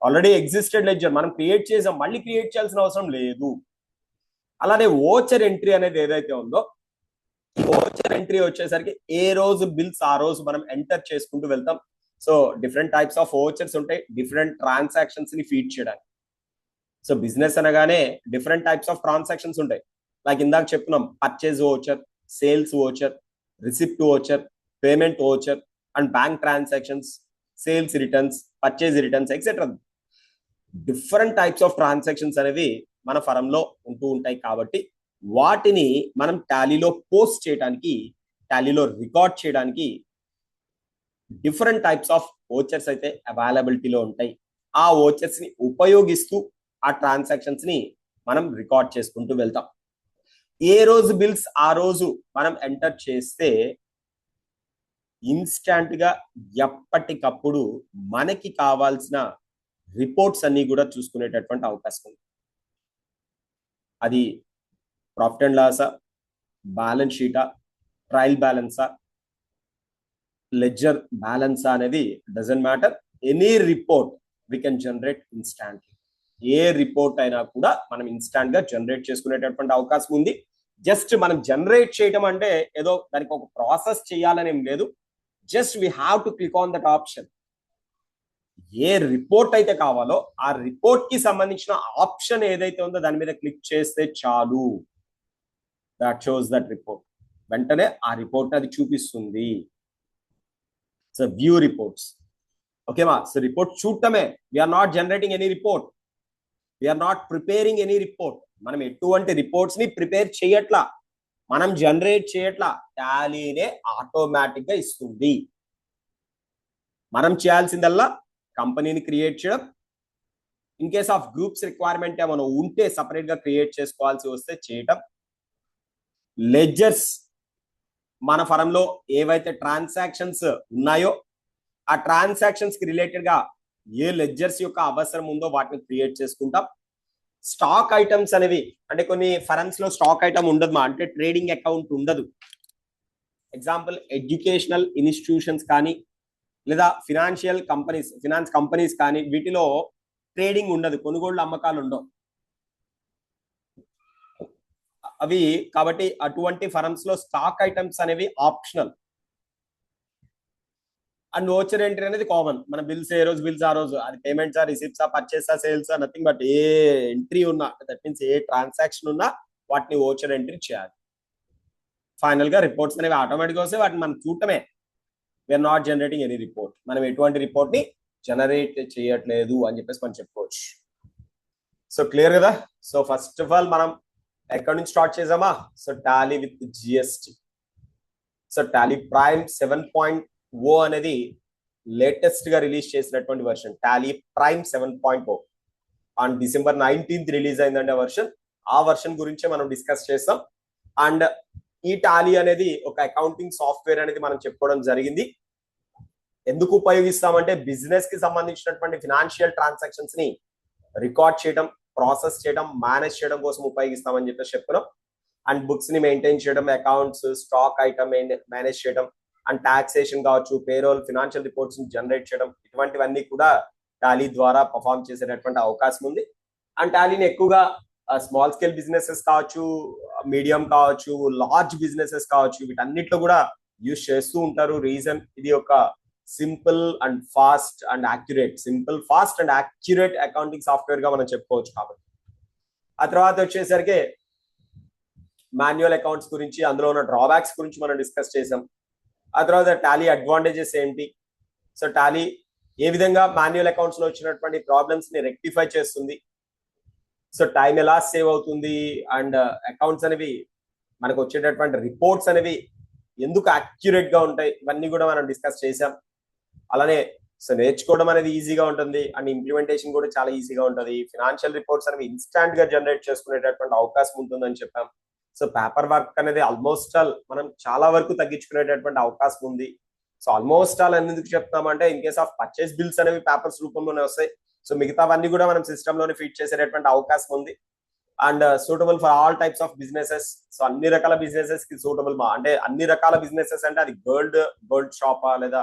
ఆల్రెడీ ఎగ్జిస్టెడ్ లెడ్జర్ మనం క్రియేట్ చేసాం, మళ్ళీ క్రియేట్ చేయాల్సిన అవసరం లేదు. అలానే ఓచర్ ఎంట్రీ అనేది ఏదైతే ఉందో, ఓచర్ ఎంట్రీ వచ్చేసరికి ఏ రోజు బిల్స్ ఆ రోజు మనం ఎంటర్ చేసుకుంటూ వెళ్తాం. So different types of vouchers ఉంటాయి డిఫరెంట్ ట్రాన్సాక్షన్స్ ని ఫీడ్ చేయడానికి. సో బిజినెస్ అనగానే డిఫరెంట్ టైప్స్ ఆఫ్ ట్రాన్సాక్షన్స్ ఉంటాయి. లైక్ ఇందాక చెప్పుకున్నాం, purchase voucher, sales voucher, receipt voucher, payment voucher and bank transactions, sales returns, purchase returns etcetera. Different types of transactions అనేవి మన ఫరంలో ఉంటూ ఉంటాయి. కాబట్టి వాటిని మనం టాలీలో పోస్ట్ చేయడానికి, టాలీలో రికార్డ్ చేయడానికి డిఫరెంట్ టైప్స్ ఆఫ్ ఓచర్స్ అయితే అవైలబిలిటీలో ఉంటాయి. ఆ ఓచర్స్ ని ఉపయోగిస్తూ ఆ ట్రాన్సాక్షన్స్ ని మనం రికార్డ్ చేసుకుంటూ వెళ్తాం. ఏ రోజు బిల్స్ ఆ రోజు మనం ఎంటర్ చేస్తే ఇన్స్టాంట్ గా ఎప్పటికప్పుడు మనకి కావాల్సిన రిపోర్ట్స్ అన్ని కూడా చూసుకునేటటువంటి అవకాశం ఉంది. అది ప్రాఫిట్ అండ్ లాసా, బ్యాలెన్స్ షీటా, ట్రయల్ బ్యాలెన్సా, లెడ్జర్ బ్యాలెన్సా అనేది doesn't matter. Any report we can generate instantly. ఏ రిపోర్ట్ అయినా కూడా మనం ఇన్స్టాంట్ గా జనరేట్ చేసుకునేటటువంటి అవకాశం ఉంది. జస్ట్ మనం జనరేట్ చేయడం అంటే ఏదో దానికి ఒక ప్రాసెస్ చేయాలని ఏం లేదు. Just we have to click on that option. A report అయితే కావాలో ఆ రిపోర్ట్ కి సంబంధించిన ఆప్షన్ ఏదైతే ఉందో దాని మీద క్లిక్ చేస్తే చాలు, దట్ షోస్ దట్ రిపోర్ట్. వెంటనే ఆ రిపోర్ట్ అది చూపిస్తుంది. సో వ్యూ రిపోర్ట్స్, ఓకేమా? సో రిపోర్ట్ చూడటమే, we are not generating any report, we are not preparing any report. మనం ఎటువంటి రిపోర్ట్స్ ని ప్రిపేర్ చేయట్లా, మనం జనరేట్ చేయట్లా, టాలీనే ఆటోమేటిక్ గా ఇస్తుంది. మనం చేయాల్సిందల్లా కంపెనీని క్రియేట్ చేయడం, in case of groups requirement ఏమైనా ఉంటే సపరేట్ గా క్రియేట్ చేసుకోవాల్సి వస్తే చేయటం, లెడ్జర్స్ మన ఫరంలో ఏవైతే ట్రాన్సాక్షన్స్ ఉన్నాయో ఆ ట్రాన్సాక్షన్స్ కి రిలేటెడ్ గా ఏ లెడ్జర్స్ యొక్క అవసరం ఉందో వాటిని క్రియేట్ చేసుకుంటాం. స్టాక్ ఐటమ్స్ అనేవి అంటే కొన్ని ఫరమ్స్ లో స్టాక్ ఐటమ్ ఉండదు, అంటే ట్రేడింగ్ అకౌంట్ ఉండదు. ఎగ్జాంపుల్ ఎడ్యుకేషనల్ ఇన్స్టిట్యూషన్స్ కానీ లేదా ఫినాన్షియల్ కంపెనీస్, ఫినాన్స్ కంపెనీస్ కానీ వీటిలో ట్రేడింగ్ ఉండదు, కొనుగోళ్లు అమ్మకాలు ఉండవు అవి. కాబట్టి అటువంటి ఫరమ్స్ లో స్టాక్ ఐటమ్స్ అనేవి ఆప్షనల్. అండ్ ఓచర్ ఎంట్రీ అనేది కామన్. మన బిల్స్ ఏ రోజు బిల్స్ ఆ రోజు, అది పేమెంట్స్ ఆ, రిసిప్ట్స్ ఆ, పర్చేస్ ఆ, సేల్స్ ఆ, నథింగ్ బట్ ఏ ఎంట్రీ ఉన్నా, దట్ మీన్స్ ఏ ట్రాన్సాక్షన్ ఉన్నా వాటిని ఓచర్ ఎంట్రీ చేయాలి. ఫైనల్ గా రిపోర్ట్స్ అనేవి ఆటోమేటిక్ గా వస్తే వాటిని మనం చూడటమే. We are not generating any report, మనం ఎటువంటి రిపోర్ట్ ని జనరేట్ చేయట్లేదు అని చెప్పేసి మనం చెప్పుకోవచ్చు. సో క్లియర్ కదా? సో ఫస్ట్ ఆఫ్ ఆల్ మనం ఎక్కడి నుంచి స్టార్ట్ చేసామా? So Tally with GST. So Tally prime 7.0 అనేది లేటెస్ట్ గా రిలీజ్ చేసినటువంటి version. Tally prime 7.0 on December 19th release అయిందండి ఆ వర్షన్. ఆ వర్షన్ గురించే మనం డిస్కస్ చేస్తాం. అండ్ ఈ టాలీ అనేది ఒక అకౌంటింగ్ సాఫ్ట్వేర్ అనేది మనం చెప్పుకోవడం జరిగింది. ఎందుకు ఉపయోగిస్తామంటే బిజినెస్ కి సంబంధించినటువంటి ఫినాన్షియల్ ట్రాన్సాక్షన్స్ ని రికార్డ్ చేయడం, ప్రాసెస్ చేయడం, మేనేజ్ చేయడం కోసం ఉపయోగిస్తామని చెప్పేసి చెప్తున్నాం. అండ్ బుక్స్ ని మెయింటైన్ చేయడం, అకౌంట్స్, స్టాక్ ఐటమ్ మేనేజ్ చేయడం, అండ్ టాక్సేషన్ కావచ్చు, పేరోల్, ఫినాన్షియల్ రిపోర్ట్స్ ని జనరేట్ చేయడం, ఇటువంటివన్నీ కూడా టాలీ ద్వారా పర్ఫామ్ చేసేటటువంటి అవకాశం ఉంది. అండ్ టాలీని ఎక్కువగా స్మాల్ స్కేల్ బిజినెసెస్ కావచ్చు, మీడియం కావచ్చు, లార్జ్ బిజినెసెస్ కావచ్చు, వీటన్నిటిలో కూడా యూజ్ చేస్తూ ఉంటారు. రీజన్ ఇది ఒక simple and fast and accurate, simple fast and accurate accounting software గా మనం చెప్పుకోవచ్చు. కాబట్టి ఆ తర్వాత వచ్చేసరికి మాన్యువల్ అకౌంట్స్ గురించి, అందులో ఉన్న డ్రాబ్యాక్స్ గురించి మనం డిస్కస్ చేసాం. ఆ తర్వాత టాలీ అడ్వాంటేజెస్ ఏంటి, సో టాలీ ఏ విధంగా మాన్యువల్ అకౌంట్స్ లో వచ్చినటువంటి ప్రాబ్లమ్స్ ని రెక్టిఫై చేస్తుంది, సో టైం ఎలా సేవ్ అవుతుంది, అండ్ అకౌంట్స్ అనేవి మనకు వచ్చేటటువంటి రిపోర్ట్స్ అనేవి ఎందుకు అక్యురేట్ గా ఉంటాయి, ఇవన్నీ కూడా మనం డిస్కస్ చేసాం. అలానే సో నేర్చుకోవడం అనేది ఈజీగా ఉంటుంది అండ్ ఇంప్లిమెంటేషన్ కూడా చాలా ఈజీగా ఉంటుంది. ఫినాన్షియల్ రిపోర్ట్స్ అనేవి ఇన్స్టాంట్ గా జనరేట్ చేసుకునేటటువంటి అవకాశం ఉంటుందని చెప్పాం. సో పేపర్ వర్క్ అనేది ఆల్మోస్ట్ ఆల్ మనం చాలా వరకు తగ్గించుకునేటటువంటి అవకాశం ఉంది. సో ఆల్మోస్ట్ ఆల్ ఎందుకు చెప్తామంటే in case of purchase bills అనేవి పేపర్స్ రూపంలోనే వస్తాయి. సో మిగతావన్నీ కూడా మనం సిస్టమ్ లోనే ఫీడ్ చేసేటటువంటి అవకాశం ఉంది. And suitable for all types of businesses. So అన్ని రకాల బిజినెసెస్ కి సూటబుల్. అంటే అన్ని రకాల బిజినెసెస్ అంటే అది గోల్డ్ షాపా, లేదా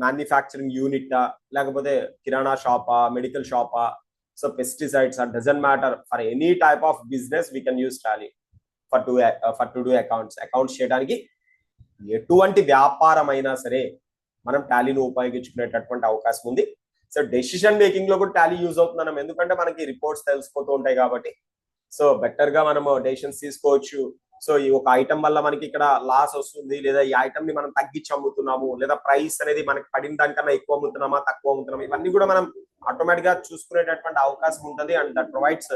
మ్యానుఫ్యాక్చరింగ్ యూనిటా, లేకపోతే కిరాణా షాపా, మెడికల్ షాపా, so pesticides, doesn't matter. For any type of business we can use Tally for to do accounts చేయడానికి. ఎటువంటి వ్యాపారం అయినా సరే మనం టాలీని ఉపయోగించుకునేటటువంటి అవకాశం ఉంది. సో డెసిషన్ మేకింగ్ లో కూడా టాలీ యూజ్ అవుతున్నాం, ఎందుకంటే మనకి రిపోర్ట్స్ తెలిసిపోతూ ఉంటాయి కాబట్టి. సో బెటర్ గా మనము డెసిషన్స్ తీసుకోవచ్చు. సో ఈ ఒక ఐటమ్ వల్ల మనకి ఇక్కడ లాస్ వస్తుంది, లేదా ఈ ఐటమ్ ని మనం తగ్గించి అమ్ముతున్నాము, లేదా ప్రైస్ అనేది మనకి పడిన దానికన్నా ఎక్కువ అమ్ముతున్నామా తక్కువ అమ్ముతున్నామా, ఇవన్నీ కూడా మనం ఆటోమేటిక్ గా చూసుకునేటటువంటి అవకాశం ఉంటుంది. And that provides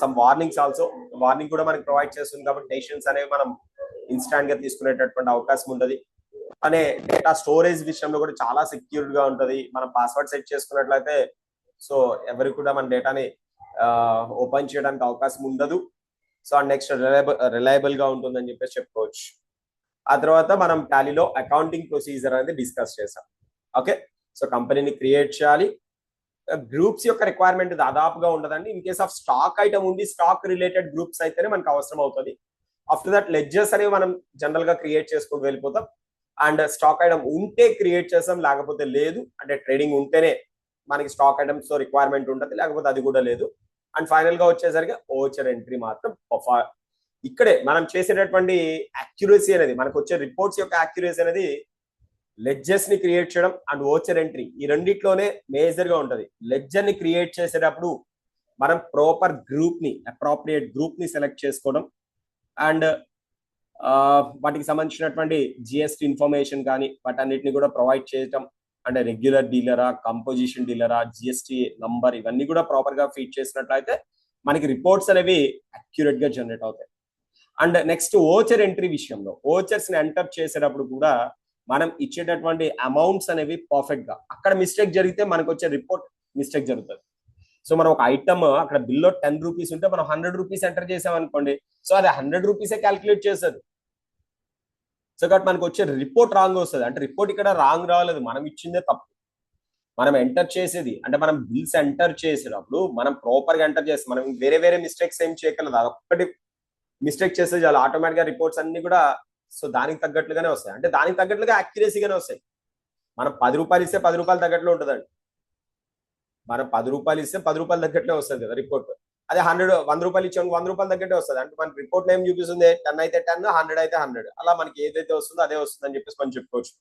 some warnings also. Warning కూడా మనకి ప్రొవైడ్ చేస్తుంది కాబట్టి డెసిషన్స్ అనేవి మనం ఇన్స్టాంట్ గా తీసుకునేటటువంటి అవకాశం ఉంటుంది. అనే డేటా స్టోరేజ్ విషయంలో కూడా చాలా సెక్యూర్డ్ గా ఉంటుంది. మనం పాస్వర్డ్ సెట్ చేసుకున్నట్లయితే సో ఎవరికి కూడా మన డేటాని ఓపెన్ చేయడానికి అవకాశం ఉండదు. సో నెక్స్ట్ రిలయబుల్ గా ఉంటుందని చెప్పేసి చెప్పుకోవచ్చు. ఆ తర్వాత మనం టాలీలో అకౌంటింగ్ ప్రొసీజర్ అనేది డిస్కస్ చేసాం. ఓకే, సో కంపెనీని క్రియేట్ చేయాలి. గ్రూప్స్ యొక్క రిక్వైర్మెంట్ దాదాపుగా ఉండదండి. In case of stock item ఉండి స్టాక్ రిలేటెడ్ గ్రూప్స్ అయితేనే మనకు అవసరం అవుతుంది. ఆఫ్టర్ దట్ లెడ్జర్స్ అనేవి మనం జనరల్ గా క్రియేట్ చేసుకుంటూ వెళ్ళిపోతాం. అండ్ స్టాక్ ఐటమ్ ఉంటే క్రియేట్ చేస్తాం, లేకపోతే లేదు. అంటే ట్రేడింగ్ ఉంటేనే మనకి స్టాక్ ఐటమ్స్ తో రిక్వైర్మెంట్ ఉంటుంది, లేకపోతే అది కూడా లేదు. అండ్ ఫైనల్ గా వచ్చేసరికి ఓచర్ ఎంట్రీ మాత్రం ఇక్కడే మనం చేసేటటువంటి యాక్యురసీ అనేది, మనకు వచ్చే రిపోర్ట్స్ యొక్క యాక్యురసీ అనేది లెడ్జర్స్ ని క్రియేట్ చేయడం అండ్ ఓచర్ ఎంట్రీ, ఈ రెండిట్లోనే మేజర్ గా ఉంటది. లెడ్జర్ ని క్రియేట్ చేసేటప్పుడు మనం ప్రాపర్ గ్రూప్ ని, అప్రోప్రియేట్ గ్రూప్ ని సెలెక్ట్ చేసుకోవడం, అండ్ వాటికి సంబంధించినటువంటి జిఎస్టీ ఇన్ఫర్మేషన్ కానీ వాటన్నిటిని కూడా ప్రొవైడ్ చేయటం. అంటే రెగ్యులర్ డీలరా, కంపోజిషన్ డీలరా, జిఎస్టీ నంబర్, ఇవన్నీ కూడా ప్రాపర్ గా ఫీడ్ చేసినట్లయితే మనకి రిపోర్ట్స్ అనేవి అక్యురేట్ గా జనరేట్ అవుతాయి. అండ్ నెక్స్ట్ ఓచర్ ఎంట్రీ విషయంలో, ఓచర్స్ ని ఎంటర్ చేసేటప్పుడు కూడా మనం ఇచ్చేటటువంటి అమౌంట్స్ అనేవి పర్ఫెక్ట్ గా, అక్కడ మిస్టేక్ జరిగితే మనకు వచ్చే రిపోర్ట్ మిస్టేక్ జరుగుతుంది. సో మనం ఒక ఐటమ్ అక్కడ బిల్లో 10 రూపీస్ ఉంటే మనం 100 రూపీస్ ఎంటర్ చేసాం అనుకోండి, సో అది 100 రూపీసే క్యాల్కులేట్ చేస్తుంది. సో కాబట్టి మనకు వచ్చే రిపోర్ట్ రాంగ్ వస్తుంది. అంటే రిపోర్ట్ ఇక్కడ రాంగ్ రాలేదు, మనం ఇచ్చిందే తప్పు. మనం ఎంటర్ చేసేది అంటే మనం బిల్స్ ఎంటర్ చేసేటప్పుడు మనం ప్రాపర్ గా ఎంటర్ చేస్తాం. మనం వేరే మిస్టేక్స్ ఏం చేయగలదు, అదొక్కటి మిస్టేక్ చేస్తే చాలు ఆటోమేటిక్ గా రిపోర్ట్స్ అన్ని కూడా సో దానికి తగ్గట్లుగానే వస్తాయి. అంటే దానికి తగ్గట్లుగా యాక్యురసీగానే వస్తాయి. మనం 10 రూపాయలు ఇస్తే 10 రూపాయలు తగ్గట్లు ఉంటుందండి. మనం 10 రూపాయలు ఇస్తే 10 రూపాయలు తగ్గట్లే వస్తుంది కదా రిపోర్ట్. అదే 100 రూపాయలు ఇచ్చాము 100 రూపాయలు తగ్గట్టే వస్తుంది. అంటే మన రిపోర్ట్ ఏం చూపిస్తుంది, 10 అయితే 10, 100 అయితే 100, అలా మనకి ఏదైతే వస్తుందో అదే వస్తుంది అని చెప్పేసి మనం చెప్పుకోవచ్చు.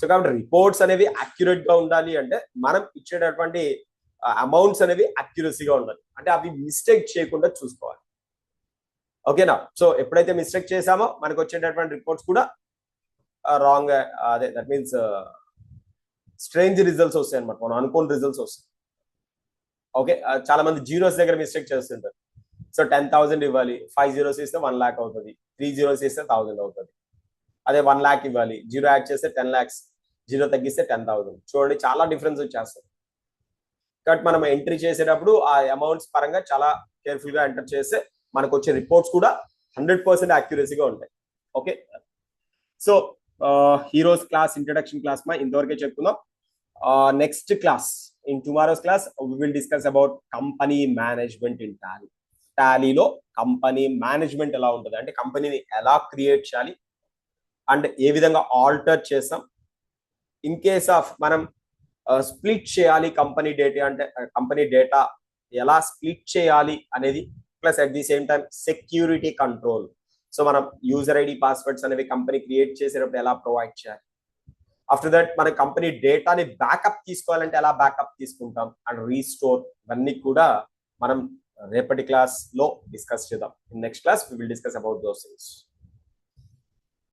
సో కాబట్టి రిపోర్ట్స్ అనేవి అక్యురేట్ గా ఉండాలి అంటే మనం ఇచ్చేటటువంటి అమౌంట్స్ అనేవి అక్యురసీగా ఉండాలి. అంటే అవి మిస్టేక్ చేయకుండా చూసుకోవాలి. ఓకేనా? సో ఎప్పుడైతే మిస్టేక్ చేసామో మనకు వచ్చేటటువంటి రిపోర్ట్స్ కూడా రాంగ్, అదే దట్ మీన్స్ స్ట్రేంజ్ రిజల్ట్స్ వస్తాయి అనమాట, మనం అనుకోని రిజల్ట్స్ వస్తాయి. ఓకే, చాలా మంది జీరోస్ దగ్గర మిస్టేక్ చేస్తుంటారు. సో 10,000 ఇవ్వాలి, 5 zeros ఇస్తే 1 lakh అవుతుంది, 3 zeros ఇస్తే 1000 అవుతుంది. అదే 1 lakh ఇవ్వాలి, 0 యాడ్ చేస్తే 10 lakhs, 0 తగ్గిస్తే 10,000. చూడండి చాలా డిఫరెన్స్ వచ్చేస్తుంది. కాబట్టి మనం ఎంట్రీ చేసేటప్పుడు ఆ అమౌంట్స్ పరంగా చాలా కేర్ఫుల్ గా ఎంటర్ చేస్తే మనకు వచ్చే రిపోర్ట్స్ కూడా 100% యాక్యురసీగా ఉంటాయి. Okay, so heroes class introduction class మా ఇంతవరకే చెప్పుకుందాం. Next class, in tomorrow's class we will discuss about company management in Tally. టాలీలో కంపెనీ మేనేజ్మెంట్ ఎలా ఉంటుంది, అంటే కంపెనీని ఎలా క్రియేట్ చేయాలి అండ్ ఏ విధంగా ఆల్టర్ చేస్తాం. ఇన్ కేస్ ఆఫ్ మనం స్ప్లిట్ చేయాలి కంపెనీ డేటా, అంటే కంపెనీ డేటా ఎలా స్ప్లిట్ చేయాలి అనేది, plus at the same time security control. So మనం యూజర్ ఐడి పాస్వర్డ్స్ అనేవి కంపెనీ క్రియేట్ చేసేటప్పుడు ఎలా ప్రొవైడ్ చేయాలి. ఆఫ్టర్ దట్ మన కంపెనీ డేటాని బ్యాకప్ తీసుకోవాలంటే ఎలా బ్యాకప్ తీసుకుంటాం అండ్ రీస్టోర్, ఇవన్నీ కూడా మనం రేపటి క్లాస్ లో డిస్కస్ చేద్దాం. In next class we will discuss about those things.